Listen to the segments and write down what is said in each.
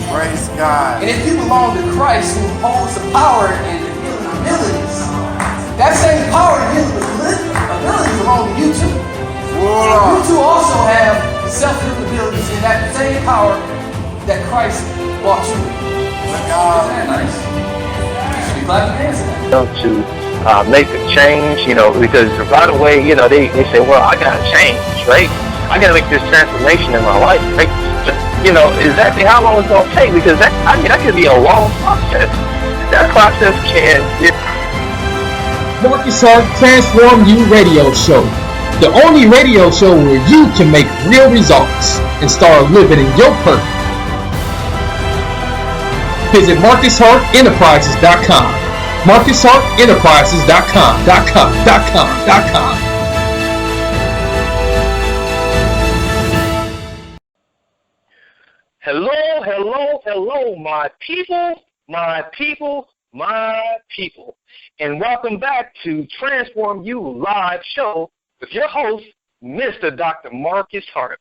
Praise God. And if you belong to Christ, who holds the power and the healing abilities, that same power and healing abilities belong to you too. You too also have self-healing abilities and that same power that Christ brought you. Isn't that nice? You should be glad to answer that. To make a change, because right away, they say, well, I got to change, right? I got to make this transformation in my life, right? Exactly how long it's going to take, because that could be a long process. That process can... Marcus Hart Transform You Radio Show. The only radio show where you can make real results and start living in your purpose. Visit MarcusHartEnterprises.com. MarcusHartEnterprises.com. Hello, my people, and welcome back to Transform You Live Show with your host, Mr. Dr. Marcus Hart.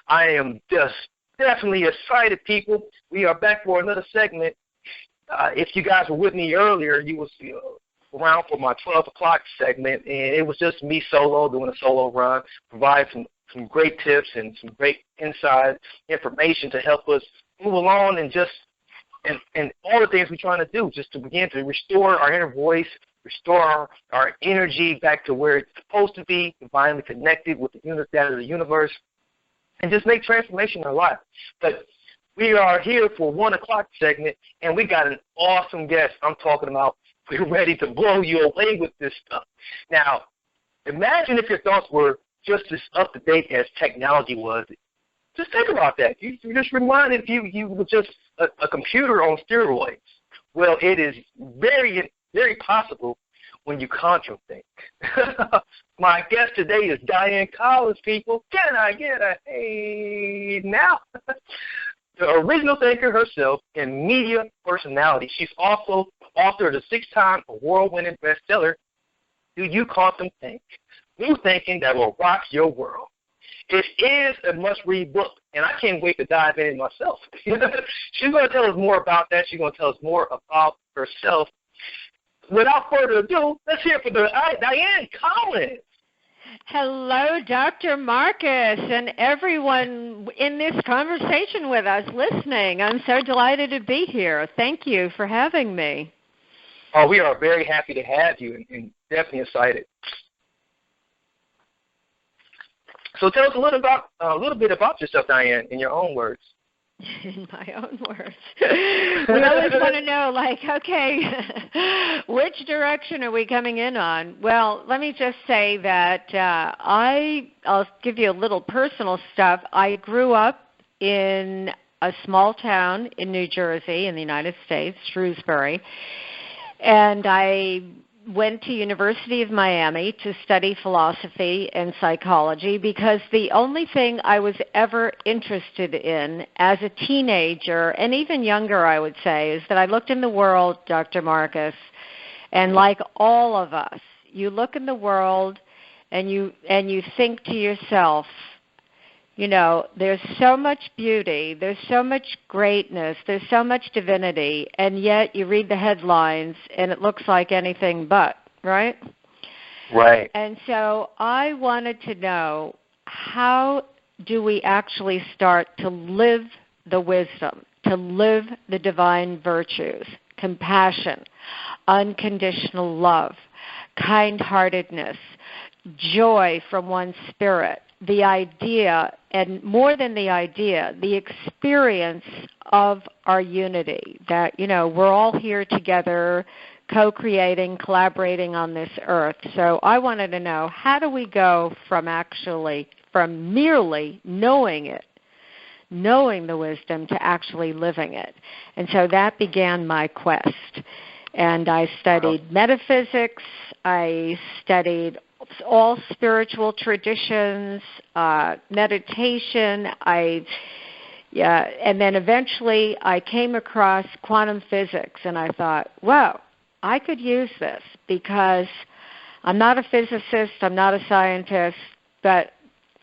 I am just definitely excited, people. We are back for another segment. If you guys were with me earlier, you was around for my 12 o'clock segment, and it was just me solo, doing a solo run, provide some great tips and some great inside information to help us move along and and all the things we're trying to do, just to begin to restore our inner voice, restore our energy back to where it's supposed to be, divinely connected with the unit that of the universe, and just make transformation in our life. But we are here for 1 o'clock segment, and we got an awesome guest. I'm talking about, we're ready to blow you away with this stuff. Now, imagine if your thoughts were just as up-to-date as technology was. Just think about that. You just reminded if you were just a computer on steroids. Well, it is very, very possible when you QuantumThink. My guest today is Dianne Collins, people. Can I get a hey now? The original thinker herself and media personality. She's also author of the 6-time award-winning bestseller, Do You QuantumThink? New thinking that will rock your world. It is a must-read book, and I can't wait to dive in myself. She's going to tell us more about that. She's going to tell us more about herself. Without further ado, let's hear from Dianne Collins. Hello, Dr. Marcus, and everyone in this conversation with us listening. I'm so delighted to be here. Thank you for having me. Oh, we are very happy to have you and definitely excited. So tell us a little bit about yourself, Dianne, in your own words. In my own words. We always want to know, okay, which direction are we coming in on? Well, let me just say that I'll give you a little personal stuff. I grew up in a small town in New Jersey in the United States, Shrewsbury, and I went to University of Miami to study philosophy and psychology because the only thing I was ever interested in as a teenager, and even younger I would say, is that I looked in the world, Dr. Marcus, and like all of us, you look in the world and you think to yourself, there's so much beauty, there's so much greatness, there's so much divinity, and yet you read the headlines and it looks like anything but, right? Right. And so I wanted to know, how do we actually start to live the wisdom, to live the divine virtues, compassion, unconditional love, kind-heartedness, joy from one's spirit, the idea, and more than the idea, the experience of our unity, that, we're all here together, co-creating, collaborating on this earth. So I wanted to know, how do we go from merely knowing it, knowing the wisdom, to actually living it? And so that began my quest. And I studied metaphysics, I studied all spiritual traditions, meditation, and then eventually I came across quantum physics, and I thought, wow, I could use this, because I'm not a physicist, I'm not a scientist, but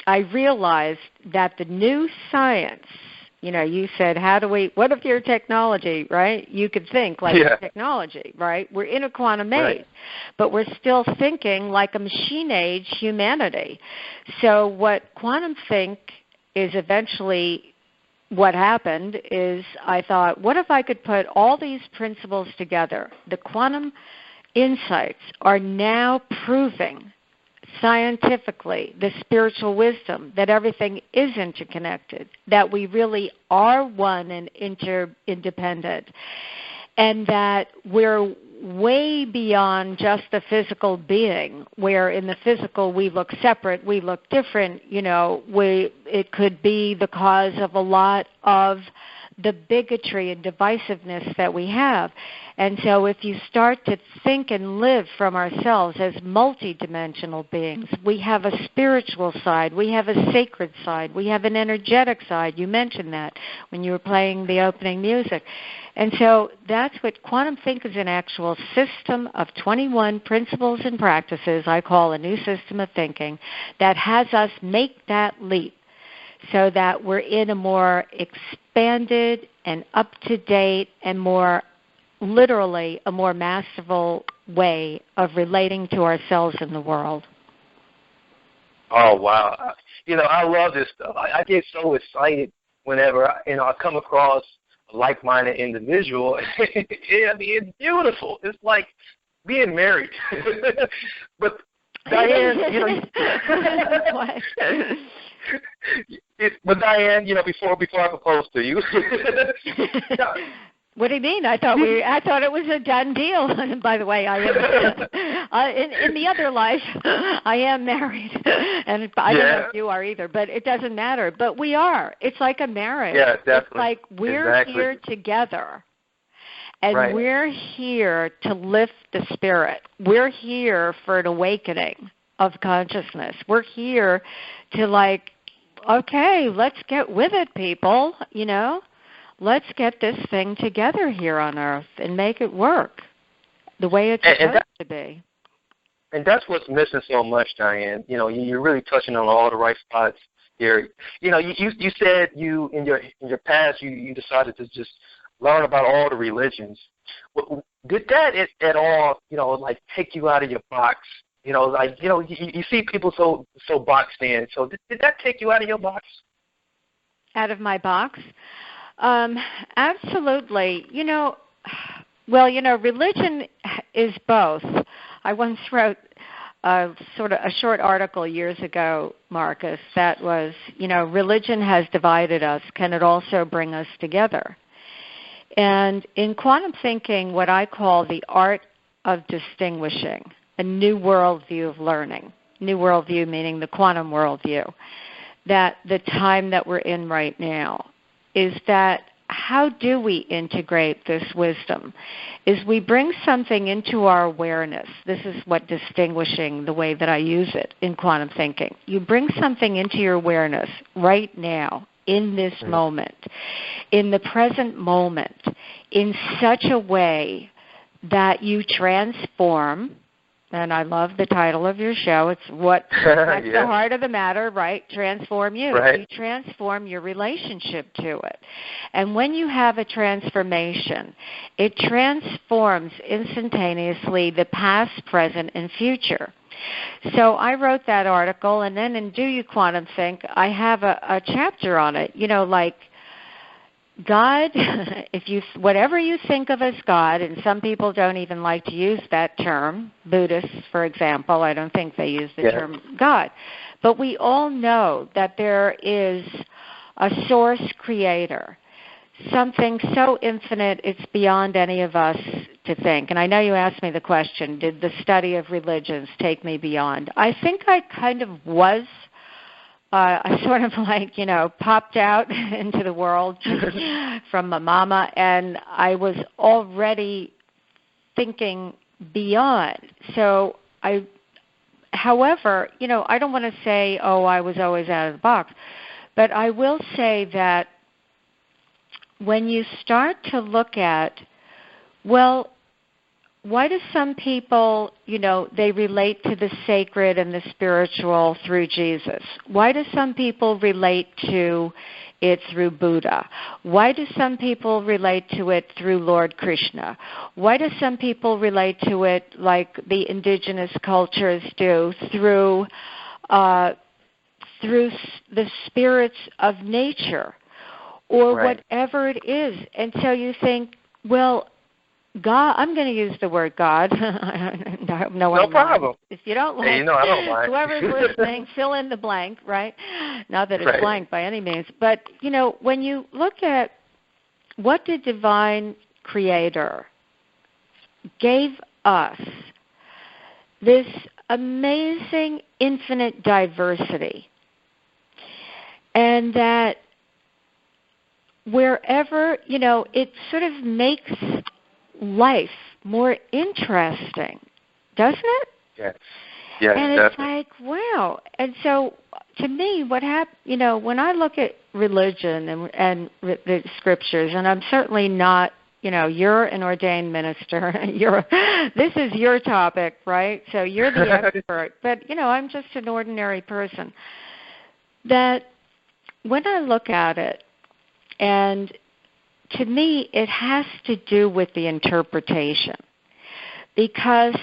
I realized that the new science You said, what if you're technology, right? You could think like technology, right? We're in a quantum age, but we're still thinking like a machine age humanity. So what QuantumThink is eventually what happened is I thought, what if I could put all these principles together? The quantum insights are now proving scientifically the spiritual wisdom that everything is interconnected, that we really are one and interdependent, and that we're way beyond just the physical being, where in the physical we look separate, we look different. It could be the cause of a lot of the bigotry and divisiveness that we have. And so if you start to think and live from ourselves as multidimensional beings, we have a spiritual side, we have a sacred side, we have an energetic side. You mentioned that when you were playing the opening music. And so that's what QuantumThink is, an actual system of 21 principles and practices I call a new system of thinking that has us make that leap, so that we're in a more expanded and up-to-date and more literally a more masterful way of relating to ourselves in the world. Oh, wow. I love this stuff. I get so excited whenever, I come across a like-minded individual. It's beautiful. It's like being married. But Dianne, But Dianne, before I propose to you. What do you mean? I thought it was a done deal. And by the way, I am in the other life, I am married, and I don't know if you are either. But it doesn't matter. But we are. It's like a marriage. Yeah, definitely. It's like we're here together, and we're here to lift the spirit. We're here for an awakening of consciousness. We're here to okay, let's get with it, people, Let's get this thing together here on Earth and make it work the way it's supposed to be. And that's what's missing so much, Dianne. You're really touching on all the right spots here. You said in your past you decided to just learn about all the religions. Did that at all, take you out of your box? You see people so boxed in. So did that take you out of your box? Out of my box? Absolutely. Religion is both. I once wrote sort of a short article years ago, Marcus, that was, religion has divided us. Can it also bring us together? And in quantum thinking, what I call the art of distinguishing, a new worldview of learning, new worldview meaning the quantum worldview, that the time that we're in right now is that how do we integrate this wisdom? Is we bring something into our awareness. This is what distinguishing, the way that I use it in quantum thinking. You bring something into your awareness right now, in this moment, in the present moment, in such a way that you transform. And I love the title of your show. It's that's the heart of the matter, right? Transform you. Right. You transform your relationship to it. And when you have a transformation, it transforms instantaneously the past, present, and future. So I wrote that article, and then in Do You Quantum Think, I have a chapter on it, God, whatever you think of as God, and some people don't even like to use that term, Buddhists, for example, I don't think they use the term God. But we all know that there is a source creator, something so infinite it's beyond any of us to think. And I know you asked me the question, did the study of religions take me beyond? I think I kind of was. I sort of popped out into the world from my mama, and I was already thinking beyond. So however, I don't want to say, I was always out of the box, but I will say that when you start to look at, why do some people, they relate to the sacred and the spiritual through Jesus? Why do some people relate to it through Buddha? Why do some people relate to it through Lord Krishna? Why do some people relate to it like the indigenous cultures do through the spirits of nature or whatever it is? And so you think, well, God, I'm going to use the word God. No problem. If you don't like, I don't mind. Whoever's listening, fill in the blank, right? Not that it's blank by any means. But, when you look at what the divine creator gave us, this amazing infinite diversity, and that wherever, it sort of makes life more interesting, doesn't it? Yes. Yes, and it's definitely. like, wow. And so to me, what happened, when I look at religion and the scriptures, and I'm certainly not, you're an ordained minister. This is your topic, right? So you're the expert. But, I'm just an ordinary person. That when I look at it, and to me, it has to do with the interpretation, because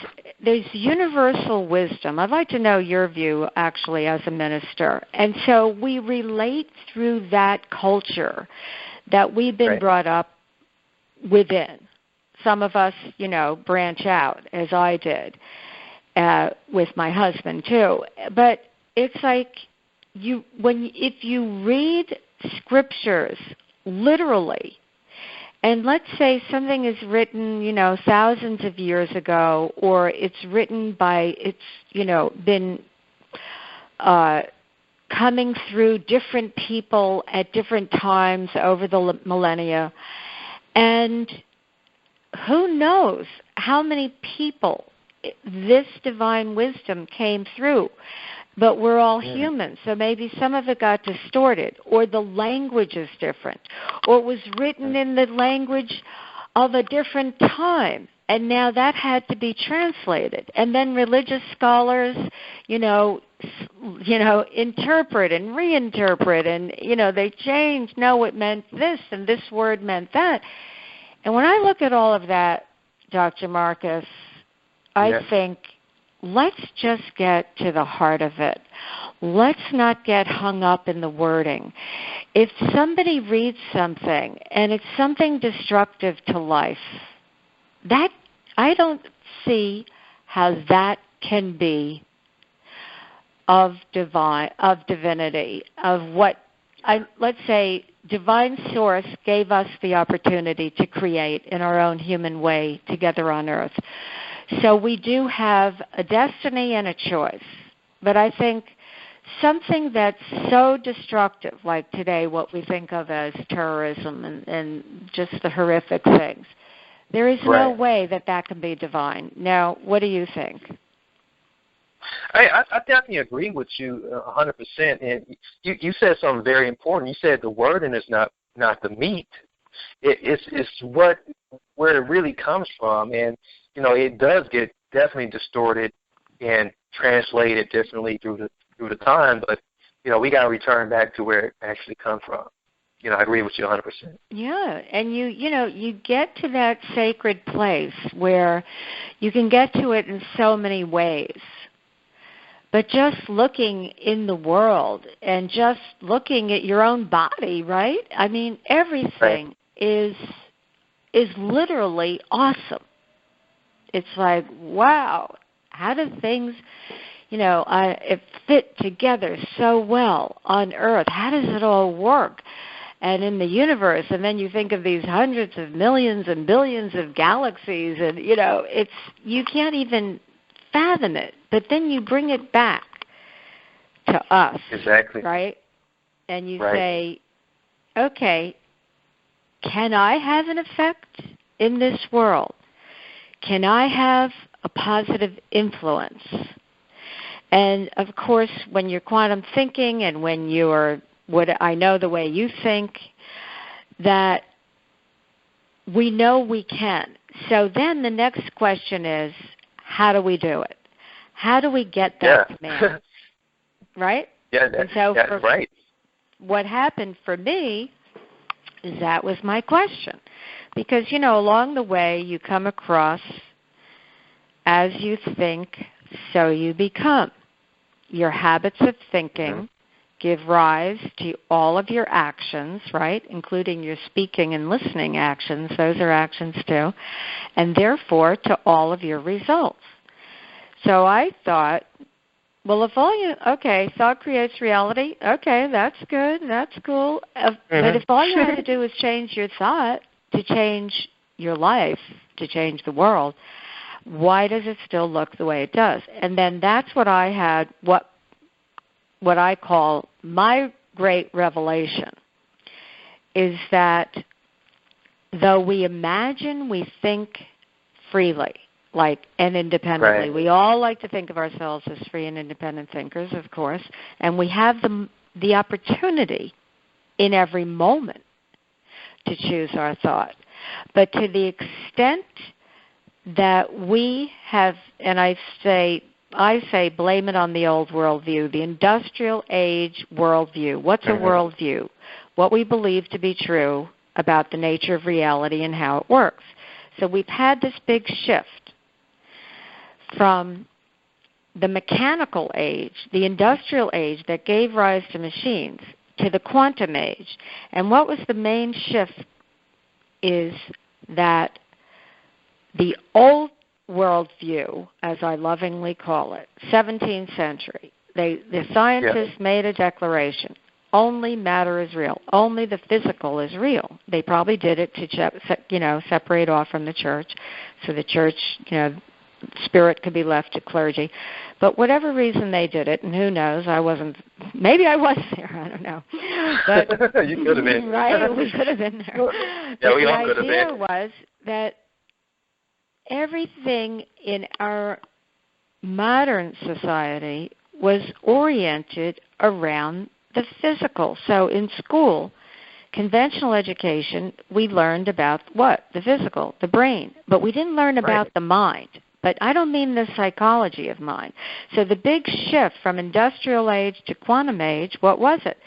there's universal wisdom. I'd like to know your view, actually, as a minister. And so we relate through that culture that we've been brought up within. Some of us, branch out, as I did, with my husband, too. But it's like if you read scriptures literally, and let's say something is written, thousands of years ago, or it's written been coming through different people at different times over the millennia. And who knows how many people this divine wisdom came through. But we're all human, so maybe some of it got distorted, or the language is different, or it was written in the language of a different time, and now that had to be translated. And then religious scholars, interpret and reinterpret, and, they change, no, it meant this, and this word meant that. And when I look at all of that, Dr. Marcus, I think, let's just get to the heart of it. Let's not get hung up in the wording. If somebody reads something and it's something destructive to life, that I don't see how that can be of divinity, of what let's say divine source gave us the opportunity to create in our own human way together on earth. So we do have a destiny and a choice. But I think something that's so destructive, like today what we think of as terrorism and just the horrific things, there is no way that can be divine. Now, what do you think? I definitely agree with you 100%. And you said something very important. You said the wording is not the meat. It's where it really comes from. And it does get definitely distorted and translated differently through the time, but we got to return back to where it actually comes from. I agree with you 100%. Yeah, and you get to that sacred place where you can get to it in so many ways. But just looking in the world and just looking at your own body, right? I mean, everything is literally awesome. It's like, wow, how do things, it fit together so well on Earth? How does it all work? And in the universe, and then you think of these hundreds of millions and billions of galaxies, and, you can't even fathom it. But then you bring it back to us. Exactly. Right? And you say, okay, can I have an effect in this world? Can I have a positive influence? And, of course, when you're quantum thinking and when you're, what I know the way you think, that we know we can. So then the next question is, how do we do it? How do we get that command? Right? Yeah, that's right. what happened for me is that was my question. Because, along the way you come across, as you think, so you become. Your habits of thinking give rise to all of your actions, right, including your speaking and listening actions. Those are actions too. And therefore to all of your results. So I thought, well, thought creates reality. Okay, that's good. That's cool. But if all you had to do was change your thought to change your life, to change the world, why does it still look the way it does? And then that's what I had, what I call my great revelation, is that though we imagine we think freely, and independently. Right. We all like to think of ourselves as free and independent thinkers, of course, and we have the opportunity in every moment to choose our thought. But to the extent that we have, and I say blame it on the old worldview, the industrial age worldview. What's a worldview? What we believe to be true about the nature of reality and how it works. So we've had this big shift from the mechanical age, the industrial age that gave rise to machines, to the quantum age. And what was the main shift is that the old worldview, as I lovingly call it, 17th century, the scientists made a declaration. Only matter is real. Only the physical is real. They probably did it to, separate off from the church, so the church, spirit could be left to clergy. But whatever reason they did it, and who knows, maybe I was there, I don't know. But you could have been. Right, we could have been there. Yeah, we all could have been. The idea was that everything in our modern society was oriented around the physical. So in school, conventional education, we learned about what? The physical, the brain. But we didn't learn about the mind. But I don't mean the psychology of mind. So the big shift from industrial age to quantum age, what was it?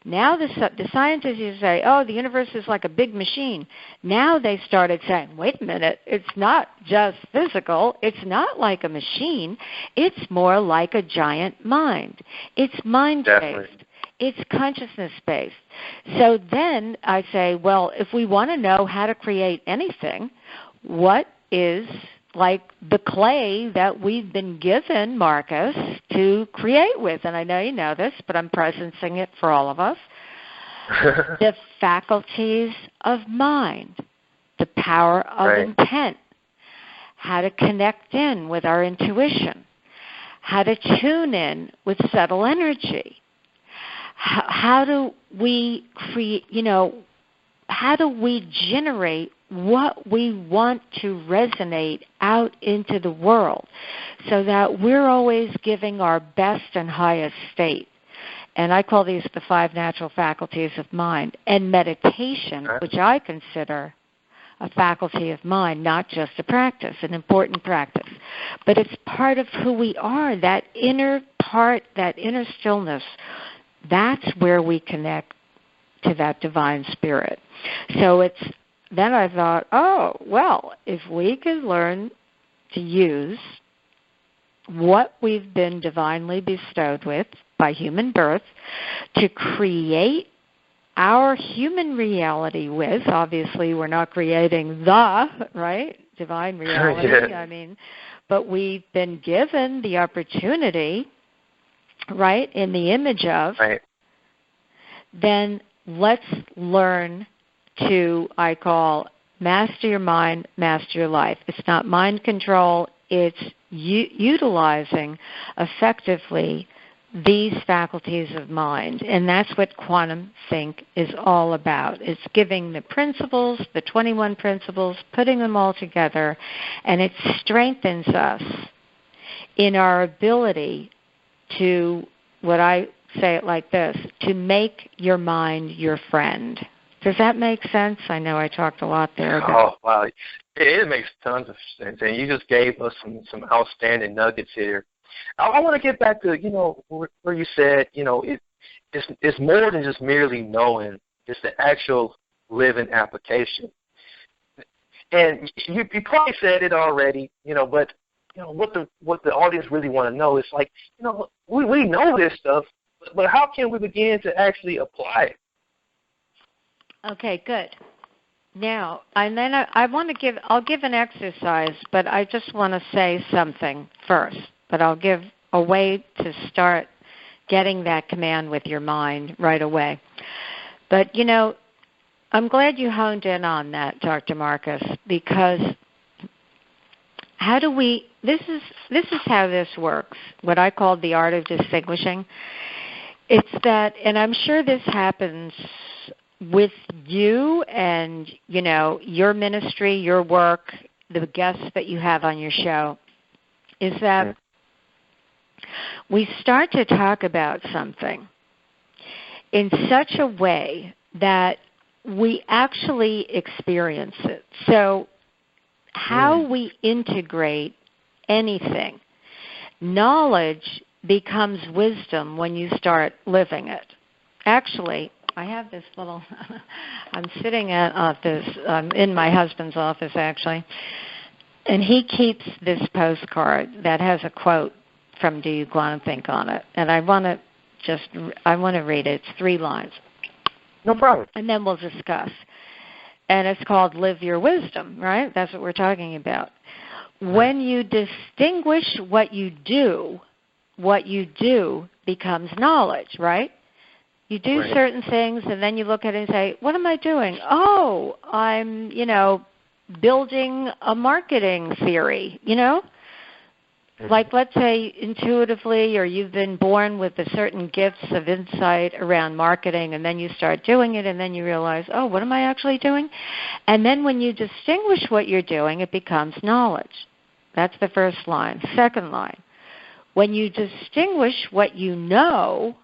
Now the scientists used to say, the universe is like a big machine. Now they started saying, wait a minute, it's not just physical. It's not like a machine. It's more like a giant mind. It's mind-based. It's consciousness-based. So then I say, well, if we want to know how to create anything, what is like the clay that we've been given, Marcus, to create with? And I know you know this, but I'm presencing it for all of us. The faculties of mind, the power of intent, how to connect in with our intuition, how to tune in with subtle energy. How do we create, how do we generate what we want to resonate out into the world so that we're always giving our best and highest state? And I call these the 5 natural faculties of mind. And meditation, which I consider a faculty of mind, not just a practice, an important practice, but it's part of who we are, that inner part, that inner stillness. That's where we connect to that divine spirit. So then I thought, if we could learn to use what we've been divinely bestowed with by human birth to create our human reality with, obviously we're not creating divine reality, but we've been given the opportunity, in the image of, then let's learn to, I call, master your mind, master your life. It's not mind control. It's utilizing effectively these faculties of mind. And that's what QuantumThink is all about. It's giving the principles, the 21 principles, putting them all together, and it strengthens us in our ability to, what I say it like this, to make your mind your friend. Does that make sense? I know I talked a lot there. Oh, wow. It makes tons of sense. And you just gave us some outstanding nuggets here. I want to get back to, where you said, it's more than just merely knowing. It's the actual living application. And you probably said it already, but what the audience really want to know is like, we know this stuff, but how can we begin to actually apply it? Okay, good. Now, and then I'll give an exercise, but I just want to say something first. But I'll give a way to start getting that command with your mind right away. But, I'm glad you honed in on that, Dr. Marcus, because this is how this works, what I call the art of distinguishing. It's that, and I'm sure this happens with you and, your ministry, your work, the guests that you have on your show, is that we start to talk about something in such a way that we actually experience it. So how we integrate anything, knowledge becomes wisdom when you start living it. Actually, I have this little, I'm sitting in my husband's office actually, and he keeps this postcard that has a quote from Do You QuantumThink on it. And I want to read it. It's 3 lines. No problem. And then we'll discuss. And it's called Live Your Wisdom, right? That's what we're talking about. When you distinguish what you do becomes knowledge, right? You do certain things, and then you look at it and say, what am I doing? Oh, I'm, building a marketing theory, Like, let's say, intuitively, or you've been born with a certain gifts of insight around marketing, and then you start doing it, and then you realize, oh, what am I actually doing? And then when you distinguish what you're doing, it becomes knowledge. That's the first line. Second line, when you distinguish what you know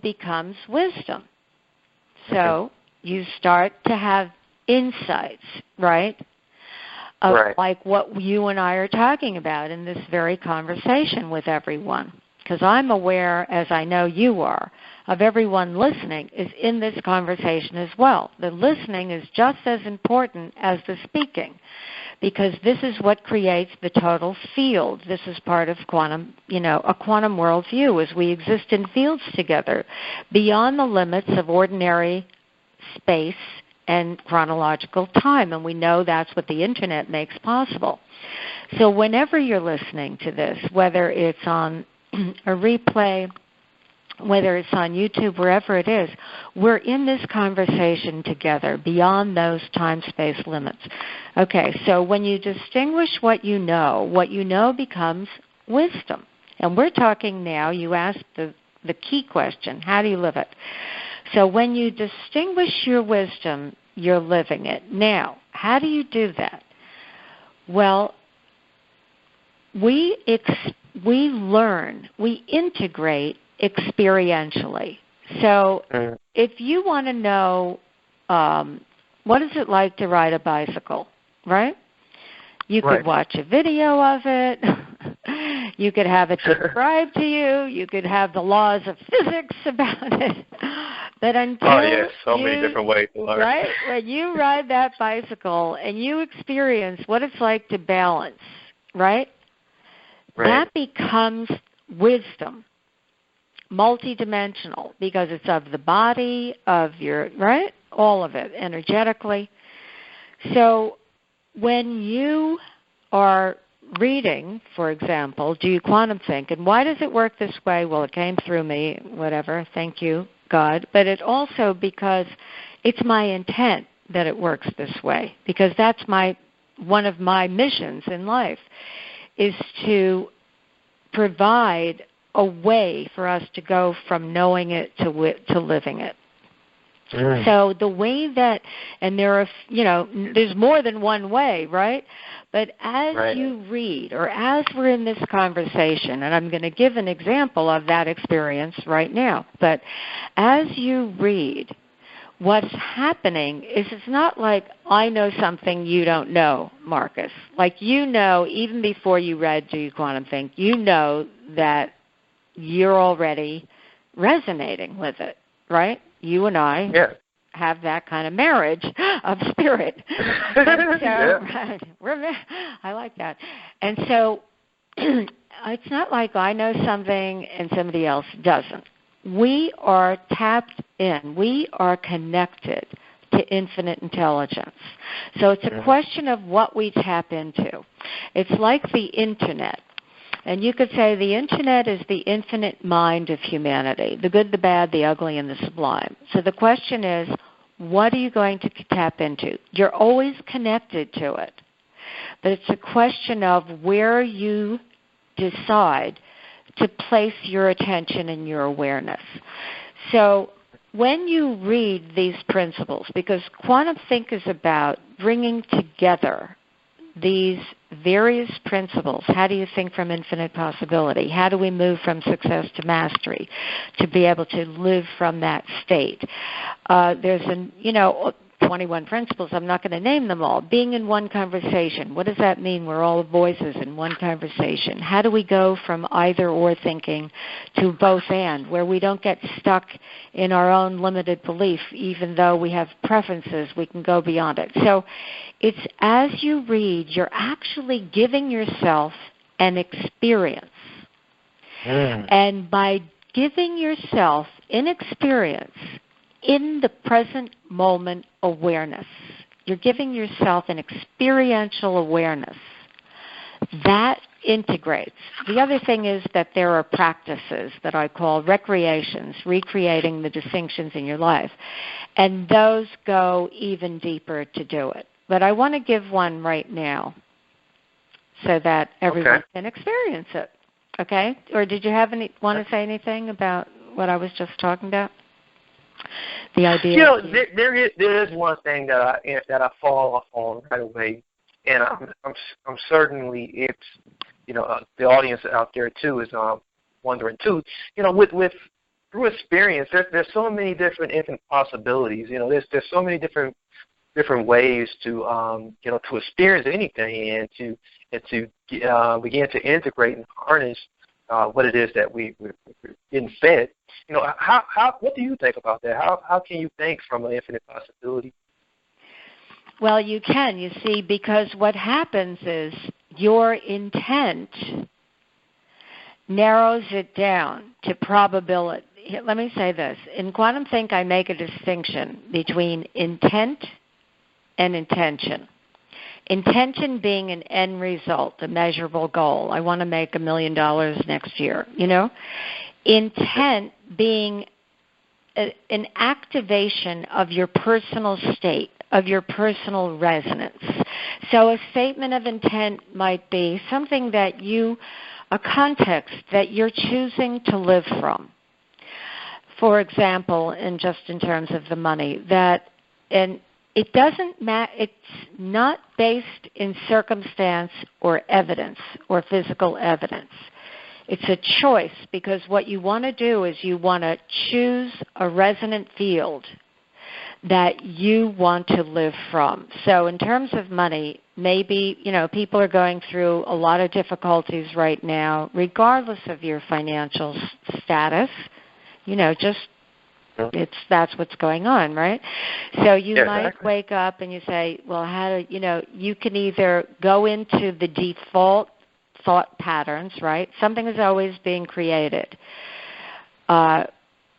becomes wisdom. So you start to have insights, right? Like what you and I are talking about in this very conversation with everyone. Because I'm aware, as I know you are, of everyone listening is in this conversation as well. The listening is just as important as the speaking, because this is what creates the total field. This is part of quantum, a quantum worldview, as we exist in fields together beyond the limits of ordinary space and chronological time, and we know that's what the Internet makes possible. So whenever you're listening to this, whether it's on a replay, whether it's on YouTube, wherever it is, we're in this conversation together beyond those time-space limits. Okay, so when you distinguish what you know becomes wisdom. And we're talking now, you asked the key question, how do you live it? So when you distinguish your wisdom, you're living it. Now, how do you do that? Well, we learn, we integrate experientially. So if you want to know what is it like to ride a bicycle, right? You could watch a video of it. You could have it described to you. You could have the laws of physics about it. But until many different ways to learn. Right? When you ride that bicycle and you experience what it's like to balance, right? That becomes wisdom, multidimensional, because it's of the body, of your, right? All of it, energetically. So when you are reading, for example, Do You QuantumThink? And why does it work this way? Well, it came through me, whatever, thank you, God. But it also because it's my intent that it works this way, because that's one of my missions in life, is to provide a way for us to go from knowing it to living it. So the way that, and there are, there's more than one way, right? But as you read, or as we're in this conversation, and I'm going to give an example of that experience right now, but as you read, what's happening is it's not like I know something you don't know, Marcus. Like even before you read Do You QuantumThink, you know that you're already resonating with it, right? You and I have that kind of marriage of spirit. And so, I like that. And so it's not like I know something and somebody else doesn't. We are tapped in. We are connected to infinite intelligence. So it's a question of what we tap into. It's like the Internet. And you could say the Internet is the infinite mind of humanity, the good, the bad, the ugly, and the sublime. So the question is, what are you going to tap into? You're always connected to it. But it's a question of where you decide to place your attention and your awareness. So when you read these principles, because QuantumThink is about bringing together these various principles. How do you think from infinite possibility? How do we move from success to mastery to be able to live from that state? There's 21 principles. I'm not going to name them all. Being in one conversation. What does that mean? We're all voices in one conversation. How do we go from either or thinking to both and, where we don't get stuck in our own limited belief, even though we have preferences, we can go beyond it. So it's as you read, you're actually giving yourself an experience. And by giving yourself an experience in the present moment awareness, you're giving yourself an experiential awareness that integrates. The other thing is that there are practices that I call recreations, recreating the distinctions in your life, and those go even deeper to do it. But I want to give one right now so that everyone can experience it. Okay? Or did you want to say anything about what I was just talking about? The idea. There is one thing that I fall off on right away, and I'm certainly the audience out there too is wondering too. With through experience, there's so many different infinite possibilities. There's so many different ways to to experience anything and to begin to integrate and harness what it is that we're getting fed. What do you think about that? How can you think from an infinite possibility? Well, you can, you see, because what happens is your intent narrows it down to probability. Let me say this. In QuantumThink, I make a distinction between intent and intention. Intention being an end result, a measurable goal. I want to make $1 million next year, Intent being an activation of your personal state, of your personal resonance. So a statement of intent might be something that a context that you're choosing to live from. For example, in terms of the money, it doesn't matter. It's not based in circumstance or evidence or physical evidence. It's a choice, because what you want to do is you want to choose a resonant field that you want to live from. So in terms of money, maybe, people are going through a lot of difficulties right now, regardless of your financial status, that's what's going on, right? So you might wake up and you say, well, you can either go into the default thought patterns, right? Something is always being created.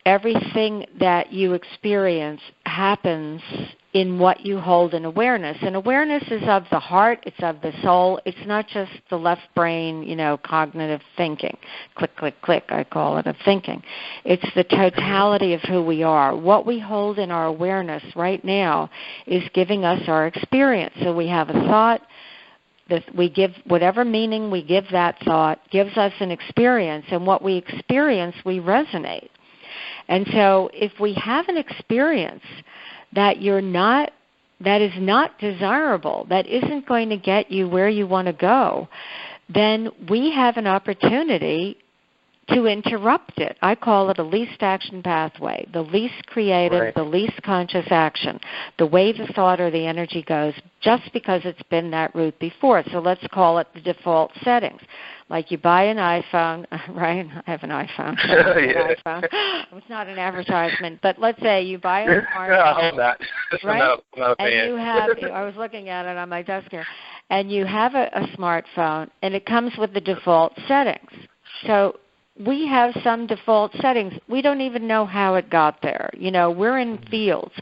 Everything that you experience happens in what you hold in awareness. And awareness is of the heart, it's of the soul. It's not just the left brain, cognitive thinking. Click, click, click, I call it, of thinking. It's the totality of who we are. What we hold in our awareness right now is giving us our experience. So we have a thought, we give whatever meaning we give that thought, gives us an experience, and what we experience, we resonate. And so if we have an experience that is not desirable, that isn't going to get you where you want to go, then we have an opportunity to interrupt it. I call it a least action pathway, the least creative, the least conscious action, the way the thought or the energy goes, just because it's been that route before. So let's call it the default settings. Like you buy an iPhone, right? I have an iPhone. An iPhone. It's not an advertisement, but let's say you buy a smartphone. I'm not. Right? I'm not a fan. And you have, I was looking at it on my desk here, and you have a smartphone, and it comes with the default settings. So we have some default settings. We don't even know how it got there. You know, we're in fields.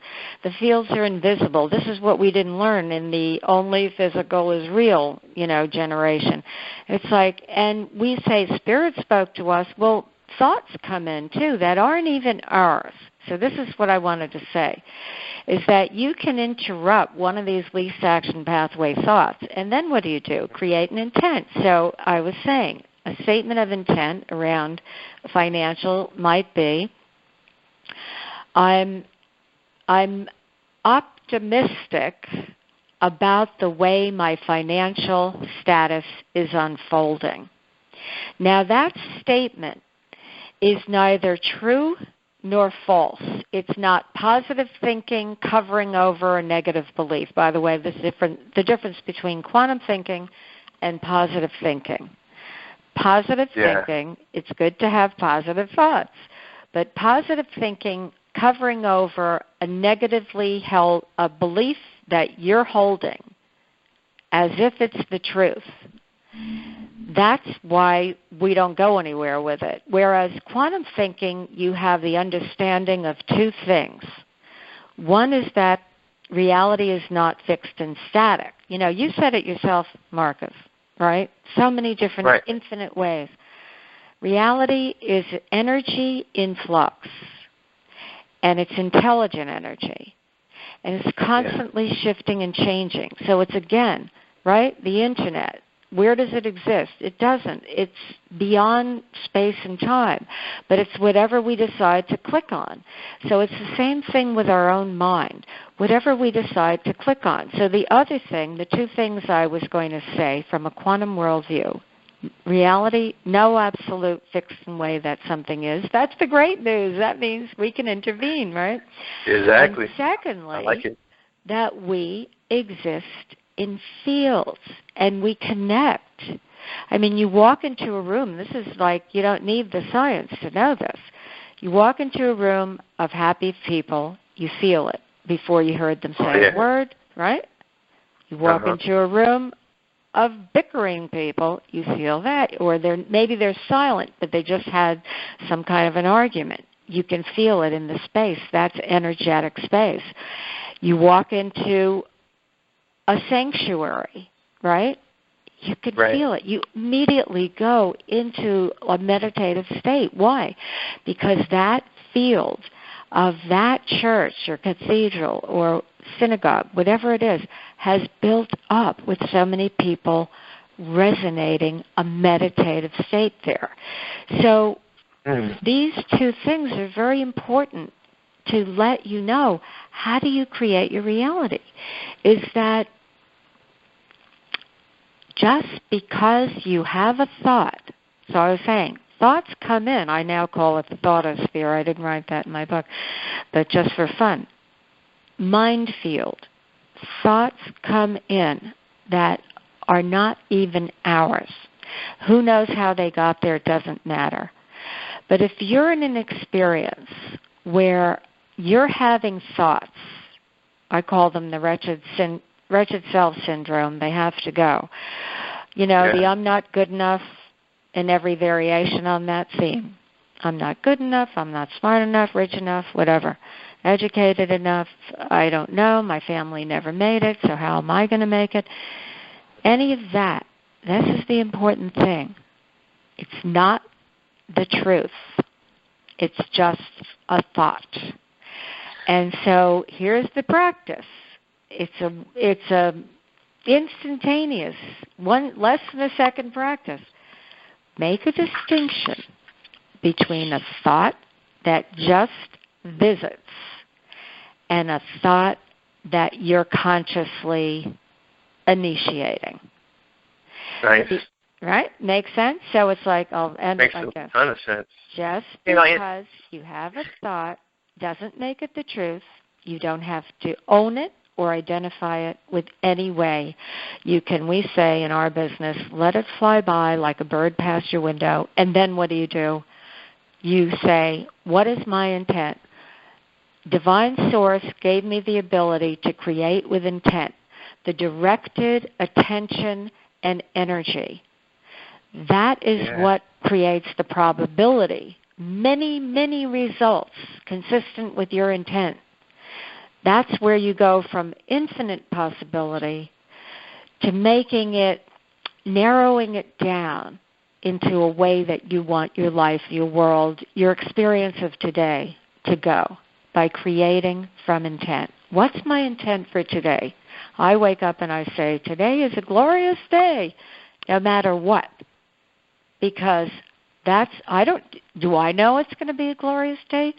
The fields are invisible. This is what we didn't learn in the only physical is real, generation. It's like, and we say Spirit spoke to us. Well, thoughts come in, too, that aren't even ours. So this is what I wanted to say, is that you can interrupt one of these least action pathway thoughts. And then what do? Create an intent. So I was saying, a statement of intent around financial might be, I'm optimistic about the way my financial status is unfolding. Now that statement is neither true nor false. It's not positive thinking covering over a negative belief. By the way, the difference between quantum thinking and positive thinking. Positive thinking, it's good to have positive thoughts, but positive thinking covering over a negatively held a belief that you're holding as if it's the truth. That's why we don't go anywhere with it. Whereas quantum thinking, you have the understanding of two things. One is that reality is not fixed and static. You said it yourself, Marcus. Right? So many different, infinite ways. Reality is energy in flux, and it's intelligent energy, and it's constantly shifting and changing. So it's, again, right, the Internet. Where does it exist? It doesn't. It's beyond space and time, but it's whatever we decide to click on. So it's the same thing with our own mind, whatever we decide to click on. So the other thing, the two things I was going to say from a quantum worldview, reality, no absolute fixed way that something is. That's the great news. That means we can intervene, right? Exactly. And secondly, I like it. That we exist in fields and we connect. I mean, you walk into a room. This is like, you don't need the science to know this. You walk into a room of happy people, you feel it before you heard them say a word, right? You walk into a room of bickering people, you feel that. Or maybe they're silent, but they just had some kind of an argument. You can feel it in the space. That's energetic space. You walk into a sanctuary, right? You can feel it. You immediately go into a meditative state. Why? Because that field of that church or cathedral or synagogue, whatever it is, has built up with so many people resonating a meditative state there. So these two things are very important to let you know. How do you create your reality? Is that just because you have a thought, so I was saying, thoughts come in. I now call it the thoughtosphere. I didn't write that in my book, but just for fun. Mind field. Thoughts come in that are not even ours. Who knows how they got there? It doesn't matter. But if you're in an experience where you're having thoughts, I call them the wretched self syndrome, they have to go. The I'm not good enough in every variation on that theme. I'm not good enough, I'm not smart enough, rich enough, whatever. Educated enough, I don't know, my family never made it, so how am I going to make it? Any of that, this is the important thing. It's not the truth. It's just a thought. And so here's the practice. It's a instantaneous, less than a second practice. Make a distinction between a thought that just visits and a thought that you're consciously initiating. Nice. Right? Makes sense? So it's like, I'll end it like this. Makes a ton of sense. Just because you have a thought doesn't make it the truth. You don't have to own it or identify it with any way. You can, we say in our business, let it fly by like a bird past your window, and then what do? You say, what is my intent? Divine Source gave me the ability to create with intent, the directed attention and energy. That is what creates the probability. Many, many results consistent with your intent. That's where you go from infinite possibility to making it, narrowing it down into a way that you want your life, your world, your experience of today to go by creating from intent. What's my intent for today? I wake up and I say, today is a glorious day, no matter what. Because do I know it's going to be a glorious day?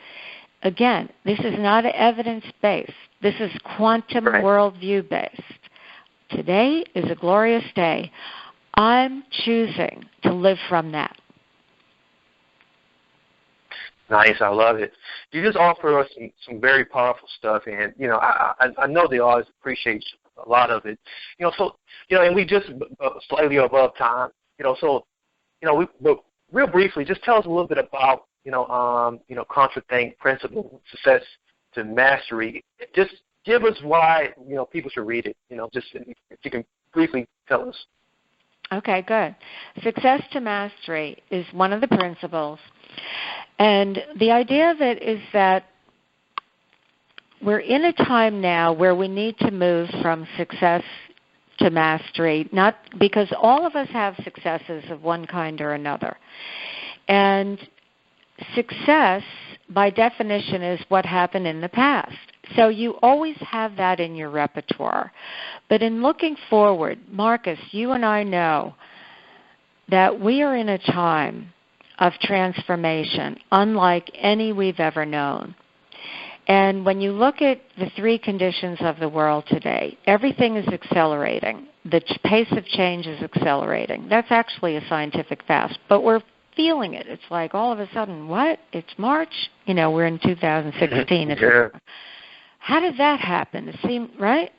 Again, this is not evidence-based. This is quantum worldview-based. Today is a glorious day. I'm choosing to live from that. Nice, I love it. You just offer us some very powerful stuff, and I know the audience appreciates a lot of it. And we just slightly above time. But real briefly, just tell us a little bit about QuantumThink principle, success to mastery. Just give us why people should read it. Just if you can briefly tell us. Okay, good. Success to mastery is one of the principles. And the idea of it is that we're in a time now where we need to move from success to mastery, not because all of us have successes of one kind or another. And success, by definition, is what happened in the past. So you always have that in your repertoire. But in looking forward, Marcus, you and I know that we are in a time of transformation, unlike any we've ever known. And when you look at the three conditions of the world today, everything is accelerating. The pace of change is accelerating. That's actually a scientific fact, but we're feeling it. It's like all of a sudden, what? It's March? We're in 2016. How did that happen? It seemed, right?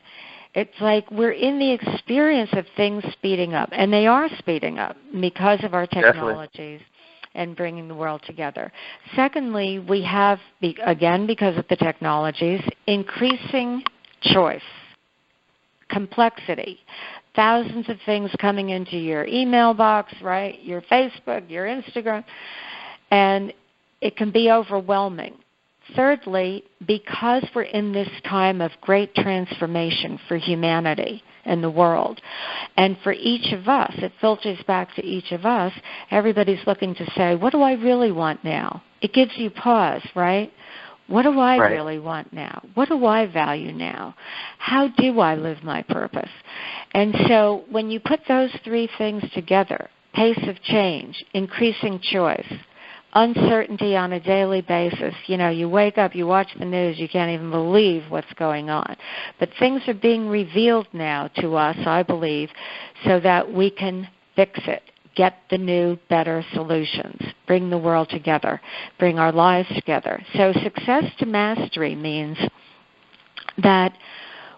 It's like we're in the experience of things speeding up, and they are speeding up because of our technologies. Definitely. And bringing the world together. Secondly, we have, again, because of the technologies, increasing choice, complexity, thousands of things coming into your email box, right, your Facebook, your Instagram, and it can be overwhelming. Thirdly, because we're in this time of great transformation for humanity and the world, and for each of us, it filters back to each of us, everybody's looking to say, what do I really want now? It gives you pause, right? What do I really want now? What do I value now? How do I live my purpose? And so when you put those three things together, pace of change, increasing choice, uncertainty on a daily basis. You wake up, you watch the news, you can't even believe what's going on. But things are being revealed now to us, I believe, so that we can fix it, get the new, better solutions, bring the world together, bring our lives together. So success to mastery means that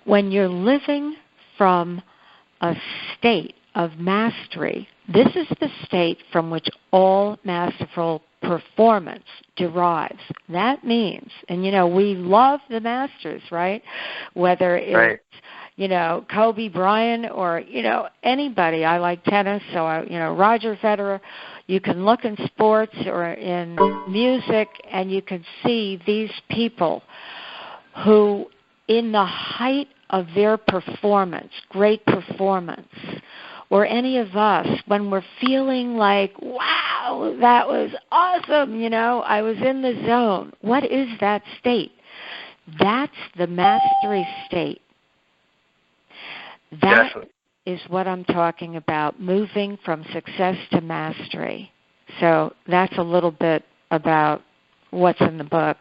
when you're living from a state of mastery, this is the state from which all masterful performance derives. That means, and we love the masters, right? Whether it's, Kobe Bryant or, anybody. I like tennis, so Roger Federer. You can look in sports or in music, and you can see these people who, in the height of their performance, great performance, or any of us, when we're feeling like, wow, that was awesome, I was in the zone. What is that state? That's the mastery state. That is what I'm talking about, moving from success to mastery. So that's a little bit about what's in the book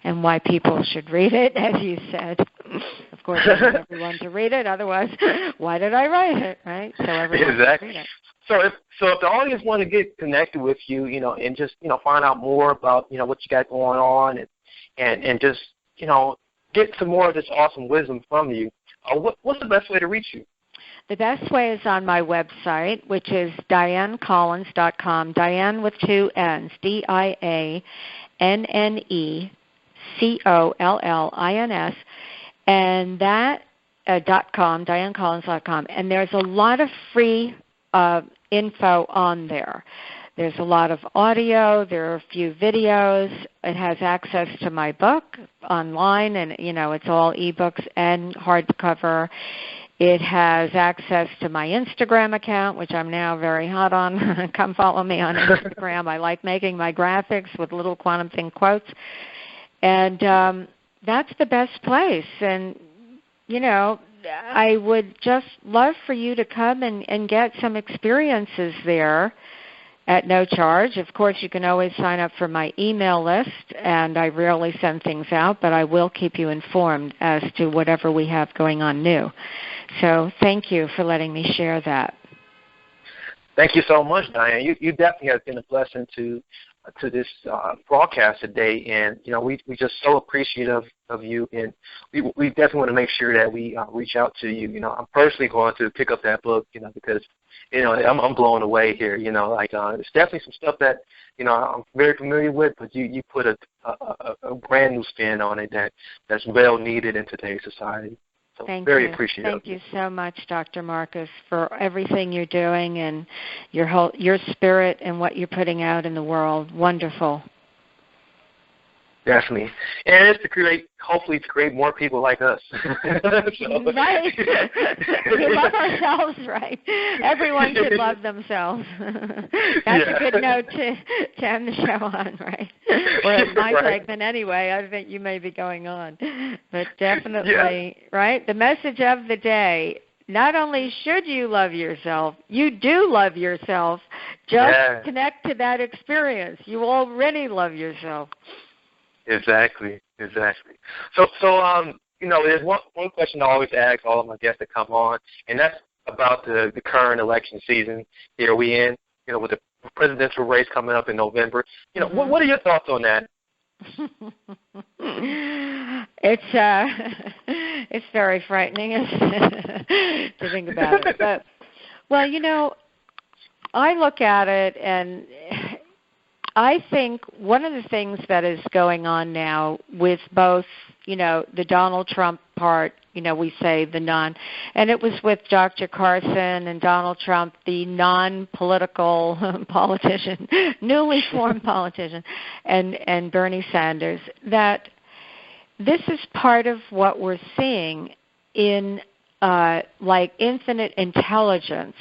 and why people should read it, as you said. Of course, I want everyone to read it. Otherwise, why did I write it, right? So everyone should read it. if the audience want to get connected with you, and just find out more about what you got going on, and just get some more of this awesome wisdom from you, what's the best way to reach you? The best way is on my website, which is DianneCollins.com. Dianne with two N's, DianneCollins, and that .com, DianneCollins.com. And there's a lot of free info on there. There's a lot of audio. There are a few videos. It has access to my book online, and it's all ebooks and hardcover. It has access to my Instagram account, which I'm now very hot on. Come follow me on Instagram. I like making my graphics with little QuantumThink quotes. And that's the best place. And, I would just love for you to come and get some experiences there at no charge. Of course, you can always sign up for my email list, and I rarely send things out, but I will keep you informed as to whatever we have going on new. So thank you for letting me share that. Thank you so much, Dianne. You definitely have been a blessing to this broadcast today, and we just so appreciative of you, and we definitely want to make sure that we reach out to you. I'm personally going to pick up that book, because I'm blown away here. It's definitely some stuff that I'm very familiar with, but you put a brand new spin on it that's well needed in today's society. So very appreciative. Thank you so much, Dr. Marcus, for everything you're doing and your spirit and what you're putting out in the world. Wonderful. Definitely. And it's hopefully to create more people like us. Right. We love ourselves, right? Everyone should love themselves. That's a good note to end the show on, right? Or my segment anyway. I think you may be going on. But definitely, right? The message of the day, not only should you love yourself, you do love yourself. Just connect to that experience. You already love yourself. Exactly. So there's one question I always ask all of my guests that come on, and that's about the current election season here we in, with the presidential race coming up in November. What are your thoughts on that? It's very frightening to think about it. But, I look at it and I think one of the things that is going on now with both, the Donald Trump part, we say and it was with Dr. Carson and Donald Trump, the non-political politician, newly formed politician, and Bernie Sanders, that this is part of what we're seeing in like infinite intelligence,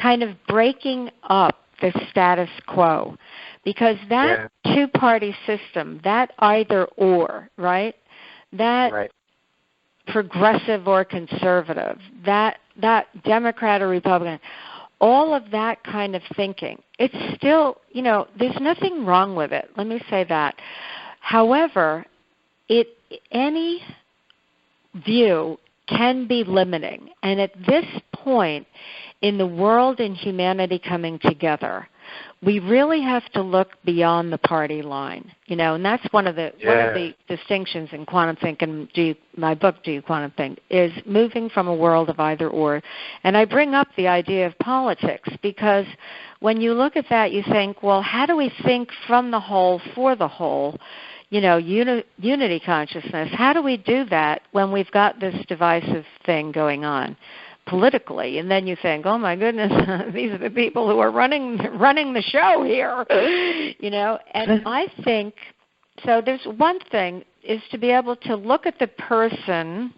kind of breaking up the status quo. Because that two-party system, that either or, right? That progressive or conservative, that Democrat or Republican, all of that kind of thinking, it's still, there's nothing wrong with it. Let me say that. However, any view can be limiting. And at this point in the world and humanity coming together, we really have to look beyond the party line, and that's one of the distinctions in QuantumThink and my book, Do You QuantumThink, is moving from a world of either or. And I bring up the idea of politics because when you look at that, you think, well, how do we think from the whole for the whole? Unity consciousness. How do we do that when we've got this divisive thing going on politically? And then you think, oh my goodness, these are the people who are running the show here, And I think so. There's one thing is to be able to look at the person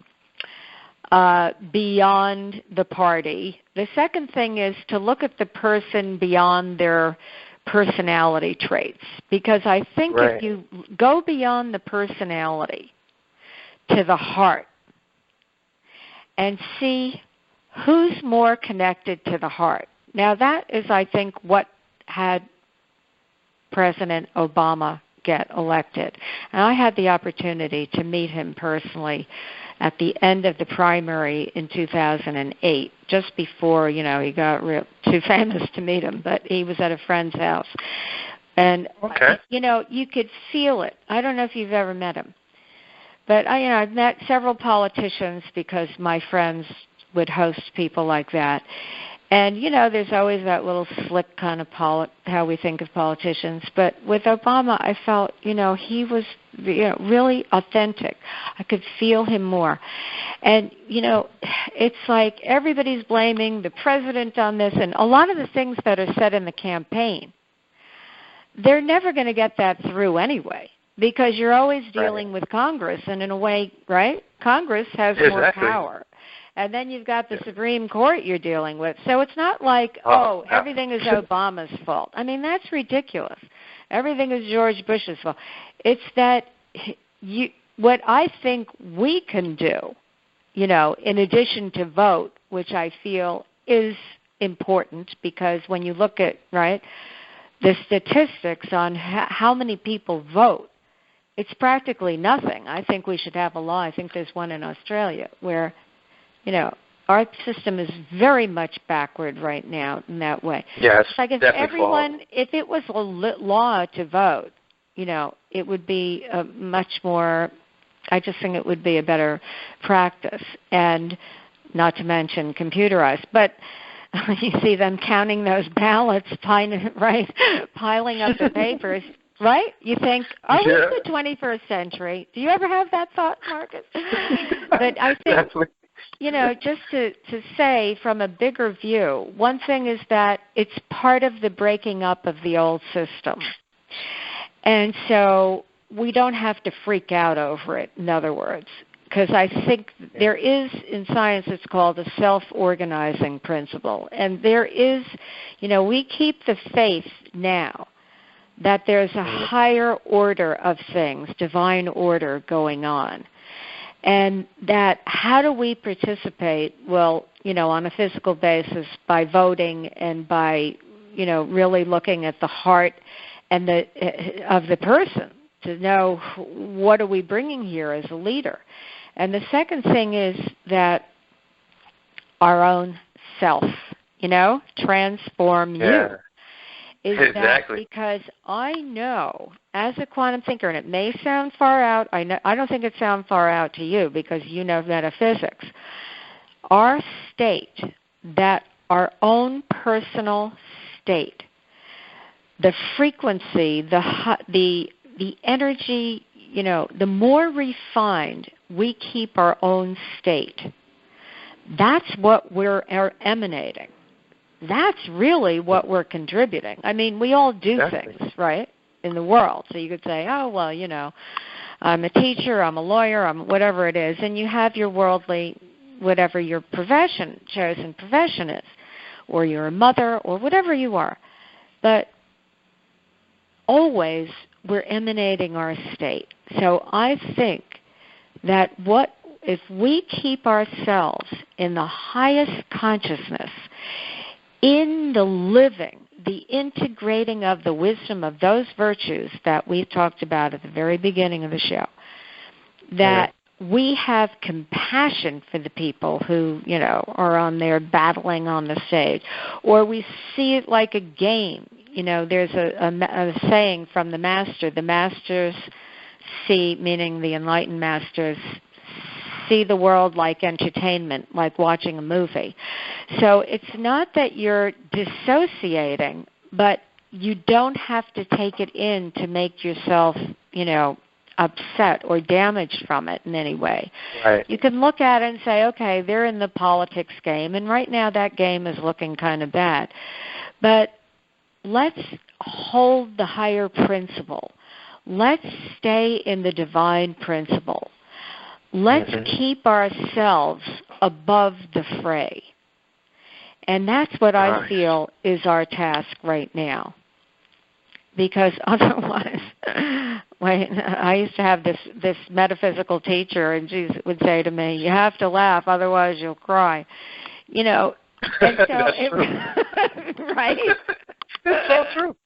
beyond the party. The second thing is to look at the person beyond their personality traits, because I think if you go beyond the personality to the heart and see who's more connected to the heart. Now that is, I think, what had President Obama get elected. And I had the opportunity to meet him personally at the end of the primary in 2008, just before, he got too famous to meet him, but he was at a friend's house. And, you could feel it. I don't know if you've ever met him. But, I've met several politicians because my friends would host people like that. And, there's always that little slick kind of how we think of politicians. But with Obama, I felt, he was, really authentic. I could feel him more. And, it's like everybody's blaming the president on this. And a lot of the things that are said in the campaign, they're never going to get that through anyway, because you're always dealing with Congress. And in a way, right, Congress has more power. And then you've got the Supreme Court you're dealing with. So it's not like, everything is Obama's fault. I mean, that's ridiculous. Everything is George Bush's fault. It's that what I think we can do, in addition to vote, which I feel is important, because when you look at, the statistics on how many people vote, it's practically nothing. I think we should have a law. I think there's one in Australia where, our system is very much backward right now in that way. Yes, it's like if it was a law to vote, it would be a much more, I just think it would be a better practice, and not to mention computerized. But you see them counting those ballots, piling up the papers, right? You think, it's the 21st century. Do you ever have that thought, Marcus? But I think, just to say from a bigger view, one thing is that it's part of the breaking up of the old system. And so we don't have to freak out over it, in other words. Because I think there is, in science, it's called a self-organizing principle. And there is, we keep the faith now that there's a higher order of things, divine order going on. And that how do we participate? Well, on a physical basis, by voting and by, really looking at the heart and of the person to know what are we bringing here as a leader. And the second thing is that our own self, transform you. Is that because I know, as a quantum thinker, and it may sound far out, I don't think it sounds far out to you because you know metaphysics, our state, that our own personal state, the frequency, the energy, the more refined we keep our own state, that's what we're emanating. That's really what we're contributing. I mean, we all do things, right, in the world. So you could say, I'm a teacher, I'm a lawyer, I'm whatever it is, and you have your worldly, whatever your chosen profession is, or you're a mother, or whatever you are. But always we're emanating our state. So I think that if we keep ourselves in the highest consciousness, in the living, the integrating of the wisdom of those virtues that we talked about at the very beginning of the show, that we have compassion for the people who, are on there battling on the stage, or we see it like a game. There's a saying from the masters see, meaning the enlightened masters, see the world like entertainment, like watching a movie. So it's not that you're dissociating, but you don't have to take it in to make yourself, upset or damaged from it in any way. Right. You can look at it and say, okay, they're in the politics game, and right now that game is looking kind of bad. But let's hold the higher principle. Let's stay in the divine principle. Let's keep ourselves above the fray. And that's what I feel is our task right now. Because otherwise, I used to have this metaphysical teacher, and she would say to me, you have to laugh, otherwise you'll cry. And so That's true. Right? It's so true.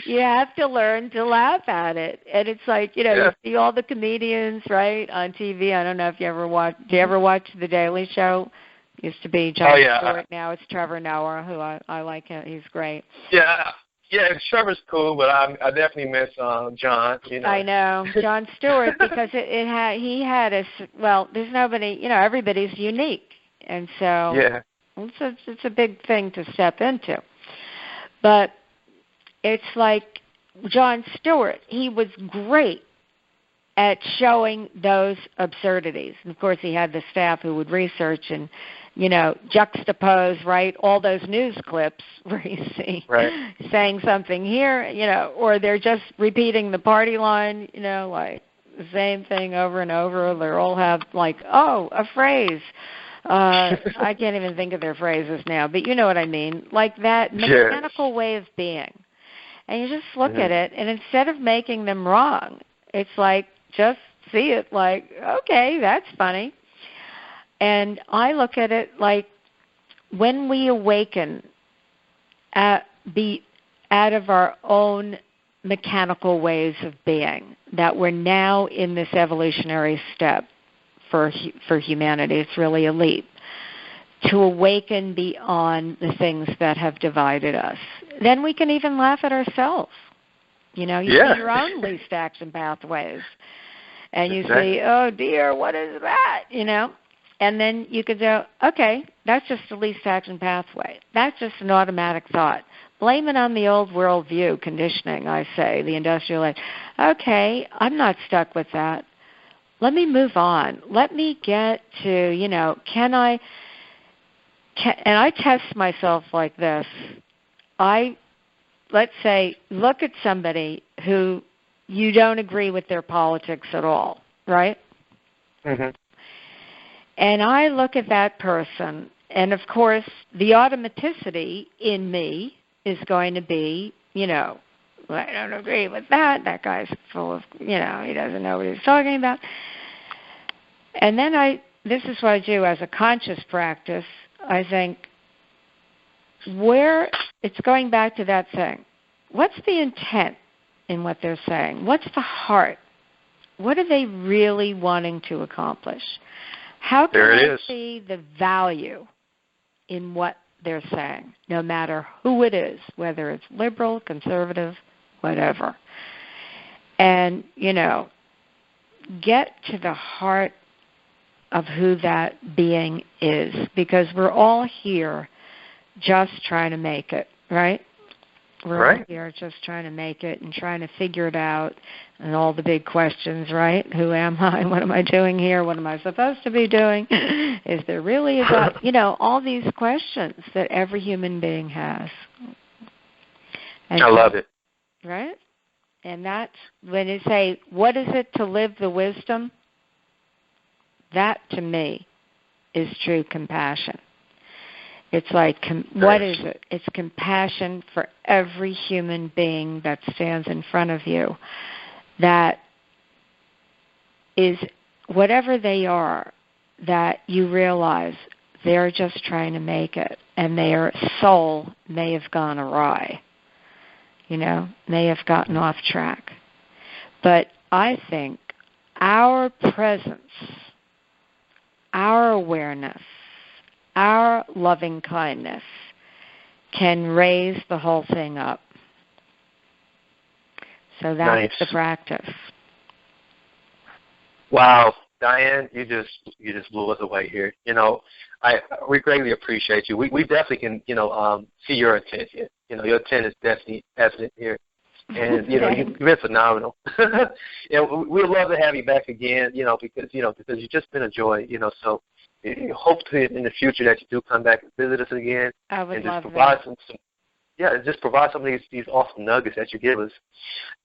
You have to learn to laugh at it. And it's like, you see all the comedians, right, on TV. I don't know if you ever watch. Do you ever watch The Daily Show? Used to be Jon Stewart. Now it's Trevor Noah, who I like him. He's great. Yeah, Trevor's cool, but I definitely miss Jon. I know Jon Stewart because he had there's nobody, everybody's unique, and so it's a big thing to step into. But it's like Jon Stewart, he was great at showing those absurdities, and of course he had the staff who would research and juxtapose, right, all those news clips where you see saying something here, or they're just repeating the party line, like the same thing over and over. They all have a phrase. I can't even think of their phrases now, but you know what I mean, like that mechanical way of being. And you just look at it, and instead of making them wrong, it's like just see it like, okay, that's funny. And I look at it like when we awaken, be out of our own mechanical ways of being, that we're now in this evolutionary step for humanity. It's really a leap to awaken beyond the things that have divided us. Then we can even laugh at ourselves. You see your own least action pathways, and you say, "Oh dear, what is that?" And then you could go, okay, that's just the least action pathway. That's just an automatic thought. Blame it on the old worldview conditioning, I say, the industrial age. Okay, I'm not stuck with that. Let me move on. Let me get to, and I test myself like this. Let's say, look at somebody who you don't agree with their politics at all, right? Mm-hmm. And I look at that person, and of course, the automaticity in me is going to be, I don't agree with that. That guy's full of, he doesn't know what he's talking about. And then this is what I do as a conscious practice. I think, it's going back to that thing. What's the intent in what they're saying? What's the heart? What are they really wanting to accomplish? How can I see the value in what they're saying, no matter who it is, whether it's liberal, conservative, whatever? And, get to the heart of who that being is, because we're all here just trying to make it, right? We're all here just trying to make it and trying to figure it out, and all the big questions, right? Who am I? What am I doing here? What am I supposed to be doing? Is there really a God? All these questions that every human being has. And I love it. Right? And that's when you say, what is it to live the wisdom? That, to me, is true compassion. It's like, what is it? It's compassion for every human being that stands in front of you, that is, whatever they are, that you realize they're just trying to make it, and their soul may have gone awry, may have gotten off track. But I think our presence, our awareness, our loving kindness can raise the whole thing up. So that's the practice. Wow, Dianne, you just blew us away here. We greatly appreciate you. We definitely can, see your intent here. Your intent is definitely evident here. And, you've been phenomenal. We'd love to have you back again, because you've just been a joy, so hopefully in the future that you do come back and visit us again. I would and love just provide that. just provide some of these awesome nuggets that you give us.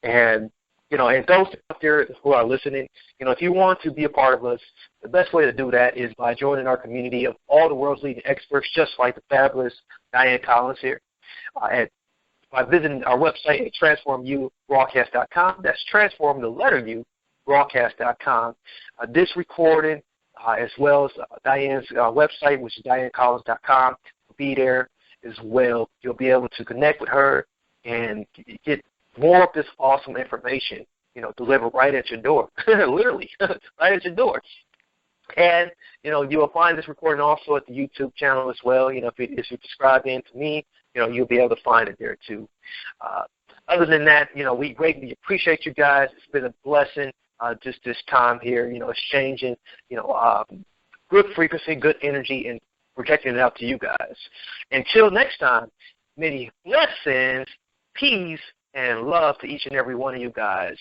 And, and those out there who are listening, if you want to be a part of us, the best way to do that is by joining our community of all the world's leading experts, just like the fabulous Dianne Collins here, by visiting our website at transformubroadcast.com. That's transform the letter U, broadcast.com. This recording, as well as Dianne's website, which is DianneCollins.com, will be there as well. You'll be able to connect with her and get more of this awesome information, delivered right at your door, literally, right at your door. And, you will find this recording also at the YouTube channel as well. If you subscribe in to me, you'll be able to find it there too. Other than that, we greatly appreciate you guys. It's been a blessing just this time here, exchanging, good frequency, good energy, and projecting it out to you guys. Until next time, many blessings, peace, and love to each and every one of you guys.